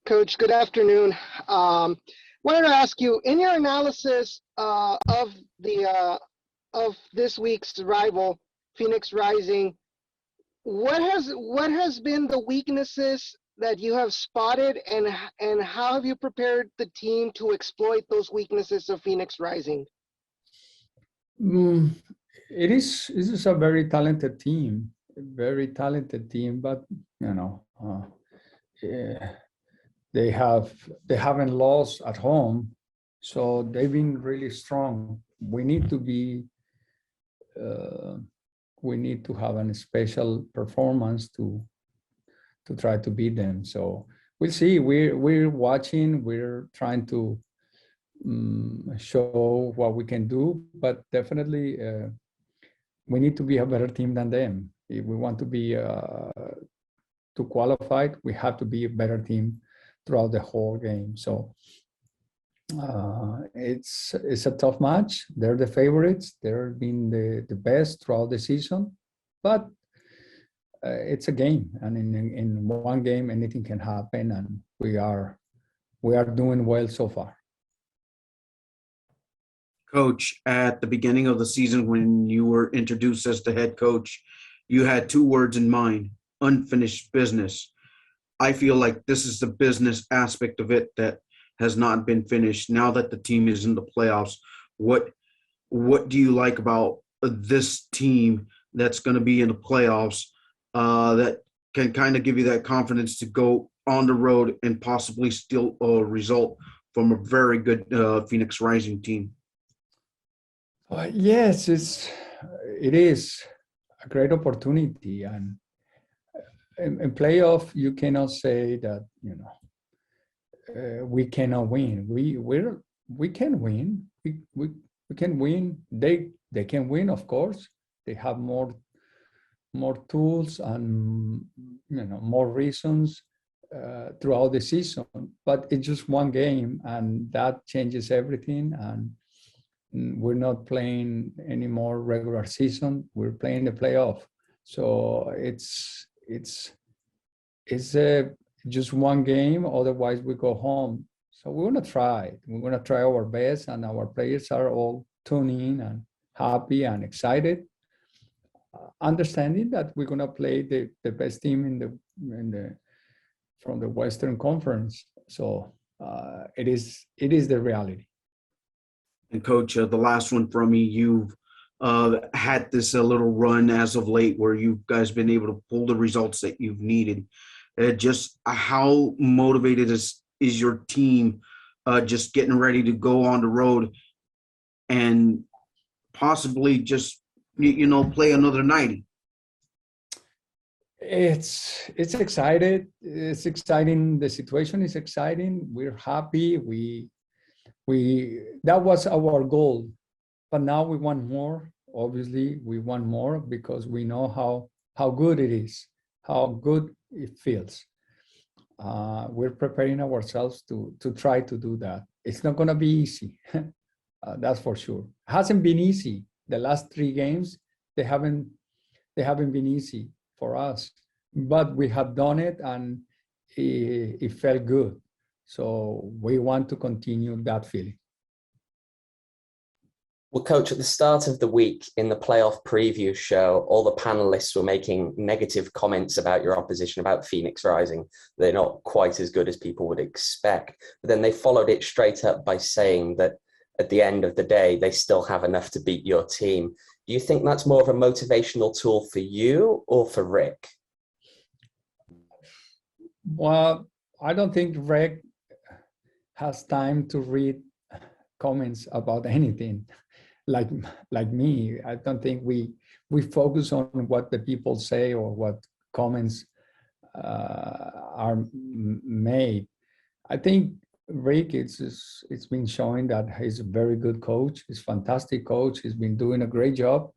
Coach. Good afternoon. Wanted to ask you, in your analysis of this week's rival, Phoenix Rising, what has been the weaknesses that you have spotted, and how have you prepared the team to exploit those weaknesses of Phoenix Rising? It is a very talented team, but they haven't lost at home, so they've been really strong. We need to have a special performance to try to beat them. So we'll see. We're watching. We're trying to show what we can do, but definitely we need to be a better team than them. If we want to be to qualify, we have to be a better team throughout the whole game. So it's a tough match. They're the favorites. They've been the best throughout the season, but it's a game, and in one game anything can happen, and we are doing well so far. Coach, at the beginning of the season, when you were introduced as the head coach, you had two words in mind: unfinished business. I feel like this is the business aspect of it that has not been finished. Now that the team is in the playoffs, what do you like about this team that's going to be in the playoffs that can kind of give you that confidence to go on the road and possibly steal a result from a very good Phoenix Rising team? Yes, it is a great opportunity, and in playoff you cannot say that we cannot win. We can win. We can win. They can win, of course. They have more tools and more reasons throughout the season. But it's just one game, and that changes everything. And we're not playing any more regular season. We're playing the playoff. So it's just one game. Otherwise, we go home. So we're gonna try. We're gonna try our best, and our players are all tuned in and happy and excited, understanding that we're gonna play the best team from the Western Conference. So it is the reality. And Coach, the last one from me, you've had this little run as of late where you guys been able to pull the results that you've needed. Just how motivated is your team just getting ready to go on the road and possibly just play another 90? It's excited. It's exciting. The situation is exciting. We're happy. That was our goal, but now we want more. Obviously, we want more because we know how good it is, how good it feels. We're preparing ourselves to try to do that. It's not going to be easy, that's for sure. It hasn't been easy. The last 3 games, they haven't been easy for us, but we have done it, and it felt good. So we want to continue that feeling. Well, Coach, at the start of the week in the playoff preview show, all the panelists were making negative comments about your opposition, about Phoenix Rising. They're not quite as good as people would expect. But then they followed it straight up by saying that at the end of the day, they still have enough to beat your team. Do you think that's more of a motivational tool for you or for Rick? Well, I don't think Rick has time to read comments about anything like me. I don't think we focus on what the people say or what comments are made. I think Rick, it's been showing that he's a very good coach. He's a fantastic coach. He's been doing a great job,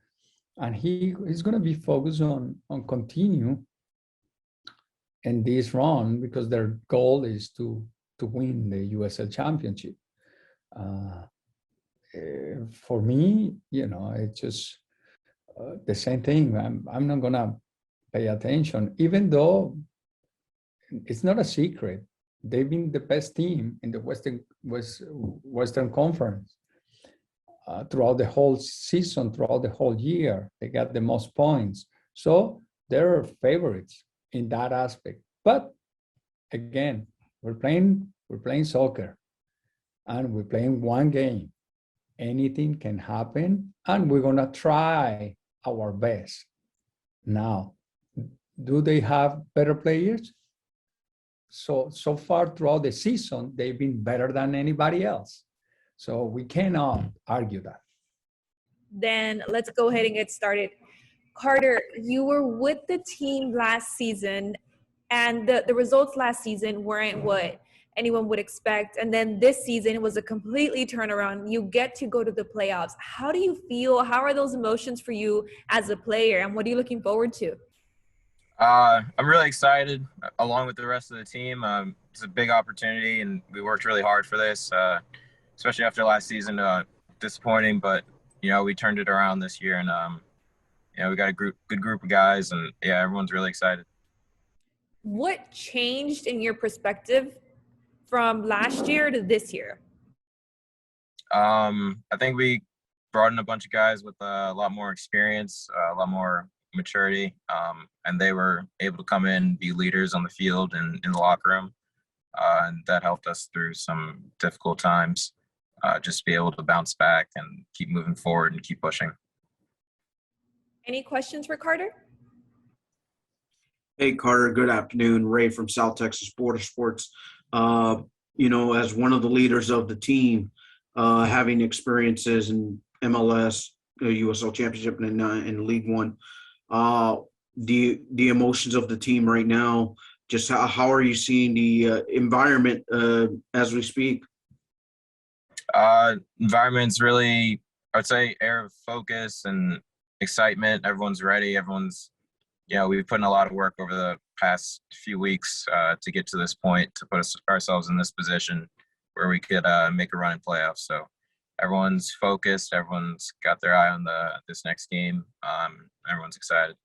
and he's going to be focused on continue in this run because their goal is to win the USL Championship. For me, it's just the same thing. I'm not gonna pay attention, even though it's not a secret. They've been the best team in the Western Conference throughout the whole season, throughout the whole year. They got the most points. So they're favorites in that aspect. But again, we're playing soccer and we're playing one game. Anything can happen, and we're gonna try our best. Now, do they have better players? So far throughout the season, they've been better than anybody else. So we cannot argue that. Then let's go ahead and get started. Carter, you were with the team last season, and the results last season weren't what anyone would expect. And then this season, it was a completely turnaround. You get to go to the playoffs. How do you feel? How are those emotions for you as a player? And what are you looking forward to? I'm really excited along with the rest of the team. It's a big opportunity, and we worked really hard for this, especially after last season. Disappointing, but, we turned it around this year, and, we got a good group of guys, and, everyone's really excited. What changed in your perspective from last year to this year? I think we brought in a bunch of guys with a lot more experience, a lot more maturity, and they were able to come in, be leaders on the field and in the locker room, and that helped us through some difficult times. Just be able to bounce back and keep moving forward and keep pushing. Any questions for Carter? Hey, Carter, good afternoon. Ray from South Texas Border Sports. As one of the leaders of the team, having experiences in MLS, USL Championship, and League One, the emotions of the team right now, just how are you seeing the environment as we speak? Environment's really, I'd say, air of focus and excitement. Everyone's ready. We've put in a lot of work over the past few weeks to get to this point, to put ourselves in this position where we could make a run in playoffs. So everyone's focused. Everyone's got their eye on this next game. Everyone's excited.